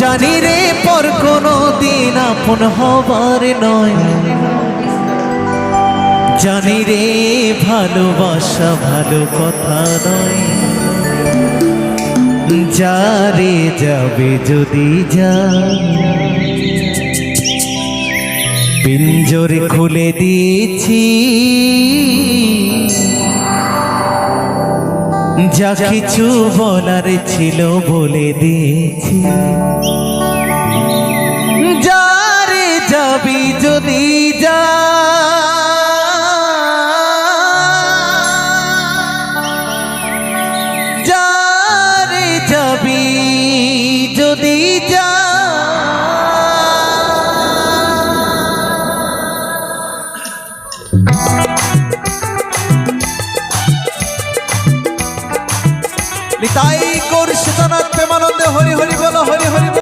জানি রে পর কোনো দিন আপন হবার নয়, জানি রে ভালোবাসা ভালো কথা নয়। যারে যাবে যদি যা, পিঞ্জরে খুলে দিয়েছি, যা কিছু বলার ছিল বলে দিয়েছি। যারে যাবি যদি যা, যারে যাবি যদি যা, নিতাই গৌর সীতানাথ প্রেমানন্দে হরি হরি বলো, হরি হরি।